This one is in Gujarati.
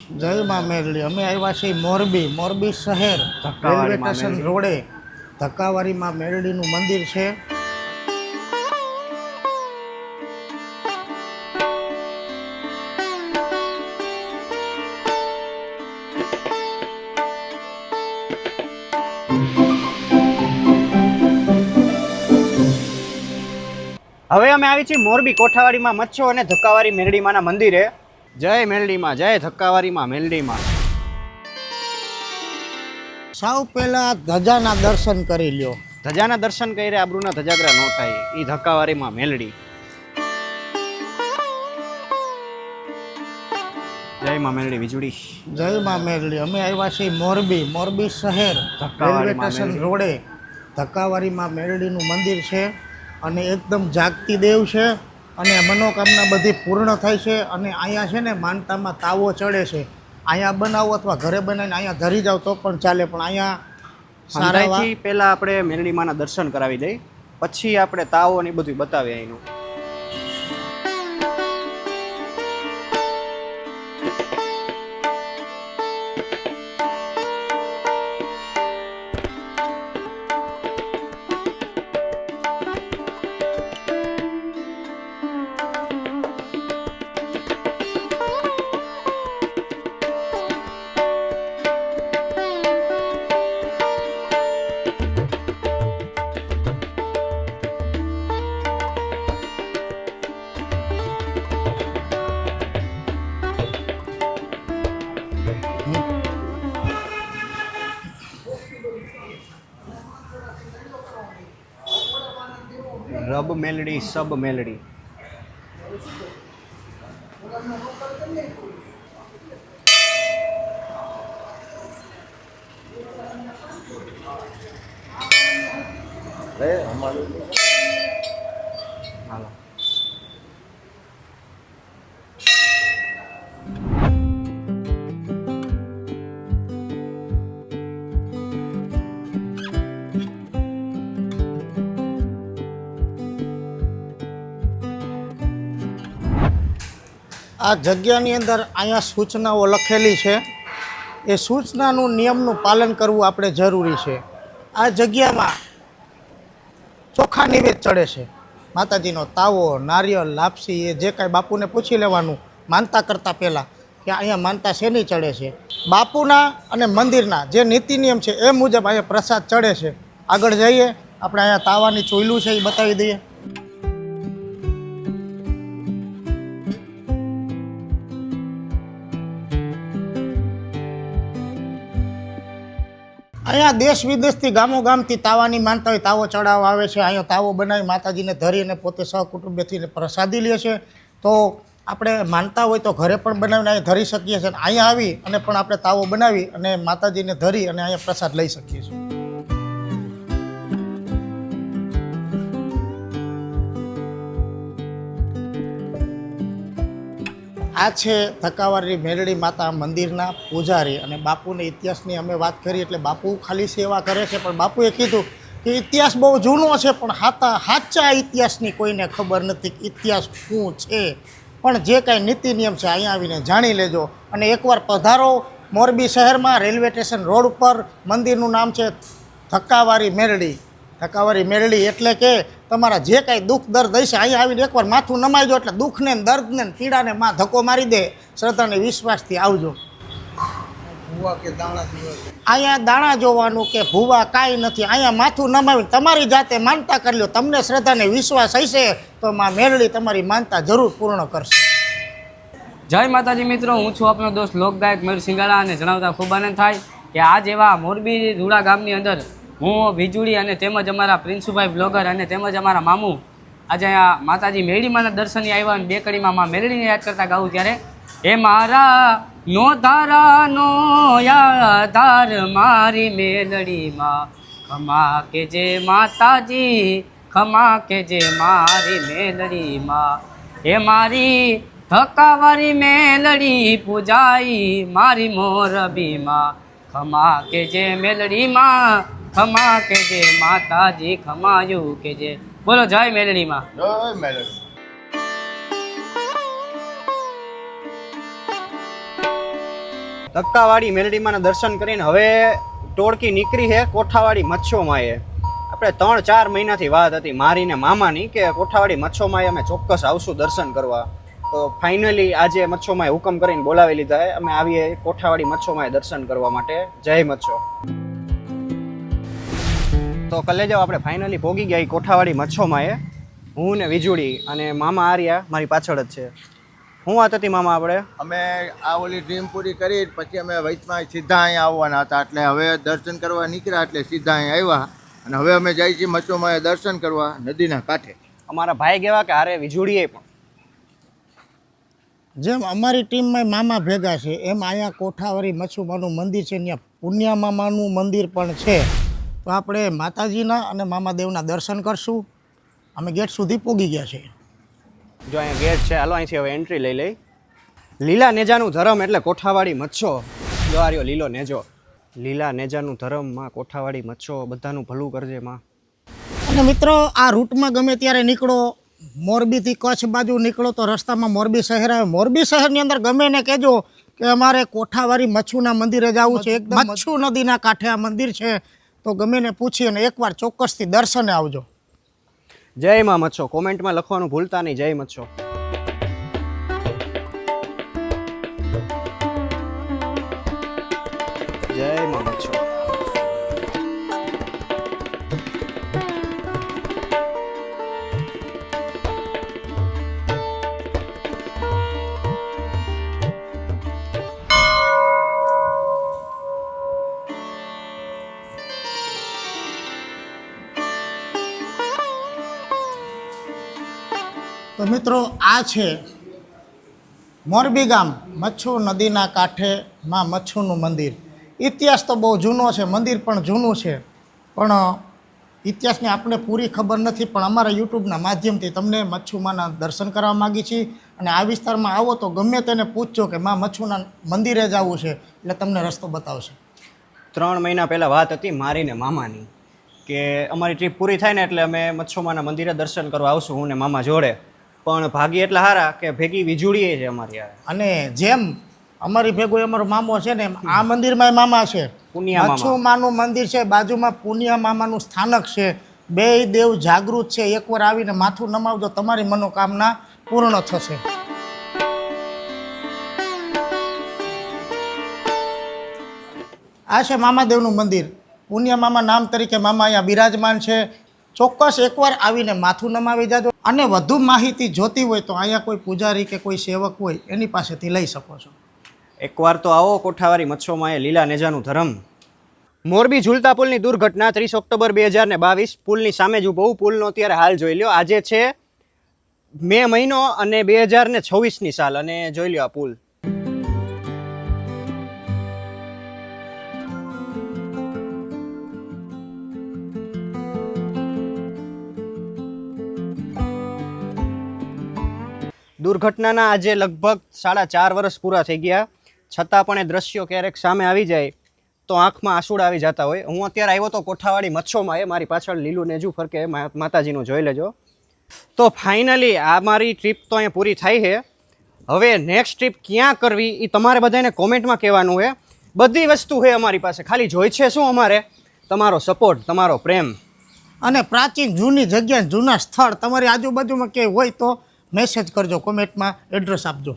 જય માં મેરડી. અમે આવ્યા છીએ મોરબી શહેર રેલવે સ્ટેશન રોડે ધક્કાવારીમાં મેરડીનું મંદિર છે. હવે અમે આવી છીએ મોરબી કોઠાવાડીમાં મચ્છો અને ધક્કાવારી મેરડીમાના મંદિરે. જય મેરડીમાં, જય ધક્કાવારીમાં મેરડીમાં. સૌ પહેલા ધજાના દર્શન કરી લ્યો. ધજાના દર્શન કરીને આબરૂના ધજાગરા ન થાય, એ ધક્કાવારીમાં મેલડી. જય માં મેલડી વીજળી. જય માં મેરડી. અમે આવ્યા છીએ મોરબી શહેર રેલવે સ્ટેશન રોડે ધક્કાવારીમાં મેરડીનું મંદિર છે અને એકદમ જાગતી દેવ છે અને મનોકામના બધી પૂર્ણ થાય છે. અને અહીંયા છે ને માનતામાં તાવો ચડે છે. અહીંયા બનાવો અથવા ઘરે બનાવીને અહીંયા ધરી જાવ તો પણ ચાલે, પણ અહીંયા સારાથી પહેલા આપણે મેરડીમાના દર્શન કરાવી દઈએ, પછી આપણે તાવો ને બધું બતાવીએ અહીંનું. રબ મેલડી સબ મેલડી. હાલો. આ જગ્યાની અંદર અહીંયા સૂચનાઓ લખેલી છે. એ સૂચનાનું નિયમનું પાલન કરવું આપણે જરૂરી છે. આ જગ્યામાં ચોખા નિવેદ ચડે છે, માતાજીનો તાવો, નારિયેળ, લાપસી, એ જે કાંઈ બાપુને પૂછી લેવાનું માનતા કરતાં પહેલાં કે અહીંયા માનતા શેની ચડે છે. બાપુના અને મંદિરના જે નીતિ નિયમ છે એ મુજબ અહીંયા પ્રસાદ ચડે છે. આગળ જઈએ, આપણે અહીંયા તાવાની ચોયલું છે એ બતાવી દઈએ. અહીંયા દેશ વિદેશથી ગામોગામથી તાવાની માનતા હોય તાવો ચડાવવા આવે છે. અહીંયા તાવો બનાવી માતાજીને ધરી અને પોતે સહકુટુંબેથી પ્રસાદી લે છે. તો આપણે માનતા હોય તો ઘરે પણ બનાવીને અહીંયા ધરી શકીએ છીએ. અહીંયા આવી અને પણ આપણે તાવો બનાવી અને માતાજીને ધરી અને અહીંયા પ્રસાદ લઈ શકીએ છીએ. આ છે ધક્કાવારી મેરડી માતા મંદિરના પૂજારી. અને બાપુને ઇતિહાસની અમે વાત કરી એટલે બાપુ ખાલી સેવા કરે છે, પણ બાપુએ કીધું કે ઇતિહાસ બહુ જૂનો છે પણ સાચા ઇતિહાસની કોઈને ખબર નથી કે ઇતિહાસ શું છે. પણ જે કાંઈ નીતિ નિયમ છે અહીંયા આવીને જાણી લેજો. અને એકવાર પધારો મોરબી શહેરમાં રેલવે સ્ટેશન રોડ ઉપર. મંદિરનું નામ છે ધક્કાવારી મેરડી. ધક્કાવારી મેરડી એટલે કે તમારા જે કાંઈ દુઃખ દર્દ હશે અહીંયા આવીને એકવાર માથું નમાઈ દો એટલે દુઃખને દર્દને પીડાને માં ધક્કો મારી દે. શ્રદ્ધાને વિશ્વાસથી આવજો. અહીંયા દાણા જોવાનું કે ભૂવા કાંઈ નથી. અહીંયા માથું નમાવીને તમારી જાતે માનતા કરી લો. તમને શ્રદ્ધાને વિશ્વાસ હશે તો માં મેરડી તમારી માનતા જરૂર પૂર્ણ કરશે. જય માતાજી મિત્રો, હું છું આપનો દોસ્ત લોકગાયક મયુર સિંગાળા અને જણાવતા ખૂબ આનંદ થાય કે આજ એવા મોરબી ધુડા ગામની અંદર હું વીજળી અને તેમજ અમારા પ્રિન્સુભાઈ બ્લોગર અને તેમજ અમારા મામું આજે અહીંયા માતાજી મેરડીમાના દર્શને આવ્યા અને બે કડીમાં માં મેરડીને યાદ કરતા ગાવું ત્યારે એ મારા નો તારાનો યાદાર મારી મેલડીમાં ખમા કે જે માતાજી, ખમા કે જે મારી મેલડીમાં. એ મારી ધક્કાવારી મેલડી પૂજાઈ મારી મોરબીમાં ખમા કે જે મેલડીમાં, ખમા કે જે માતાજી ખમાયું કે જે. બોલો જય મેલડીમાં. જય મેલડી. ધક્કાવાળી મેલડીમાંના દર્શન કરીને હવે ટોળકી નીકળી છે કોઠાવાળી મચ્છોમાંએ. આપણે 3-4 મહિનાથી વાત હતી મારી ને મામાની કે કોઠાવાળી મચ્છોમાંએ અમે ચોક્કસ આવશું દર્શન કરવા. તો ફાઇનલી આજે મચ્છોમાંએ હુકમ કરીને બોલાવી લીધા છે. અમે આવીએ કોઠાવાળી મચ્છોમાંએ દર્શન કરવા માટે. જય મચ્છો. તો કલે જાવ આપણે ફાઇનલી પહોંચી ગયા કોઠાવાળી મચ્છોમાંએ. હું ને વીજળી અને મામા આર્યા મારી પાછળ જ છે. શું વાત હતી મામા આપણે? અમે આ ઓલી ડ્રીમ પૂરી કરી પછી અમે વચમાં સીધા અહીંયા આવવાના હતા, એટલે હવે દર્શન કરવા નીકળ્યા એટલે સીધા અહીંયા આવ્યા અને હવે અમે જઈએ છીએ મચ્છોમાં દર્શન કરવા નદીના કાંઠે. અમારા ભાઈ કહેવા કે હારે વીજળીએ પણ જેમ અમારી ટીમમાં મામા ભેગા છે એમ અહીંયા કોઠાવાળી મચ્છુમાનું મંદિર છે, ત્યાં પુણ્યા મામાનું મંદિર પણ છે. તો આપણે માતાજીના અને મામાદેવના દર્શન કરશું. અમે ગેટ સુધી પહોંચી ગયા છીએ. જો અહીંયા ગેટ છે, હાલો અહીંથી હવે એન્ટ્રી લઈ લઈ. લીલા નેજાનું ધરમ એટલે કોઠાવાળી મચ્છો. જો આ રહ્યો લીલો નેજો. લીલા નેજાનું ધરમમાં કોઠાવાળી મચ્છો, બધાનું ભલું કરજે માં. અને મિત્રો આ રૂટમાં ગમે ત્યારે નીકળો, મોરબીથી કચ્છ બાજુ નીકળો તો રસ્તામાં મોરબી શહેર આવે. મોરબી શહેરની અંદર ગમે ને કહેજો કે અમારે કોઠાવાળી મચ્છુના મંદિરે જવું છે, એકદમ મચ્છુ નદીના કાંઠે આ મંદિર છે. તો ગમે ને પૂછી અને એકવાર ચોક્કસથી દર્શને આવજો. જય માં મચ્છો. કોમેન્ટમાં લખવાનું ભૂલતા નહીં, જય મચ્છો. જય માં મચ્છો. તો મિત્રો આ છે મોરબી ગામ, મચ્છુ નદીના કાંઠે માં મચ્છુનું મંદિર. ઇતિહાસ તો બહુ જૂનો છે, મંદિર પણ જૂનું છે, પણ ઇતિહાસની આપણે પૂરી ખબર નથી. પણ અમારા યુટ્યુબના માધ્યમથી તમને મચ્છુમાના દર્શન કરવા માગી છીએ. અને આ વિસ્તારમાં આવો તો ગમે તેને પૂછજો કે માં મચ્છુના મંદિરે જ આવવું છે, એટલે તમને રસ્તો બતાવશે. 3 મહિના પહેલાં વાત હતી મારી ને મામાની કે અમારી ટ્રીપ પૂરી થાય ને એટલે અમે મચ્છોમાના મંદિરે દર્શન કરવા આવશું હું ને મામા જોડે. પણ ભાગી એટલા સારા કે ભેગી વીજળીએ છે અમારી યારે. અને જેમ અમારી ભેગો અમારો મામો છે ને એમ આ મંદિરમાં મામા છે. પુનિયા મામા. મચ્છુમાનું મંદિર છે, બાજુમાં પુનિયા મામાનું સ્થાનક છે. બેય દેવ જાગૃત છે. એકવાર આવીને માથું નમાવજો, તમારી મનોકામના પૂર્ણ થશે. આ છે મામાદેવનું મંદિર. પુનિયા મામા નામ તરીકે મામા અહીંયા બિરાજમાન છે. ચોક્કસ એકવાર આવીને માથું નમાવી જાજો. અને વધુ માહિતી જોતી હોય તો અહીંયા કોઈ પૂજારી કે કોઈ સેવક હોય એની પાસેથી લઈ શકો છો. એકવાર તો આવો કોઠાવાળી મચ્છોમાં એ લીલા નેજાનું ધરમ. મોરબી ઝૂલતા પુલની દુર્ઘટના 30 ઓક્ટોબર 2022. પુલની સામે જ ઊભો. પુલનો અત્યારે હાલ જોઈ લ્યો. આજે છે મે મહિનો અને 2026ની સાલ અને જોઈ લ્યો આ પુલ. દુર્ઘટનાના આજે લગભગ 4.5 વર્ષ પૂરા થઈ ગયા, છતાં પણ એ દ્રશ્યો ક્યારેક સામે આવી જાય તો આંખમાં આંસુડા આવી જતા હોય. હું અત્યારે આવ્યો તો કોઠાવાળી મચ્છોમાં, એ મારી પાછળ લીલું નેજું ફરકે માતાજીનું જોઈ લેજો. તો ફાઇનલી આ મારી ટ્રીપ તો અહીંયા પૂરી થઈ છે. હવે નેક્સ્ટ ટ્રીપ ક્યાં કરવી એ તમારે બધાને કોમેન્ટમાં કહેવાનું છે. બધી વસ્તુ છે અમારી પાસે, ખાલી જોઈ છે શું અમારે? તમારો સપોર્ટ, તમારો પ્રેમ. અને પ્રાચીન જૂની જગ્યા, જૂના સ્થળ તમારી આજુબાજુમાં ક્યાંય હોય તો મેસેજ કરજો, કોમેન્ટમાં એડ્રેસ આપજો.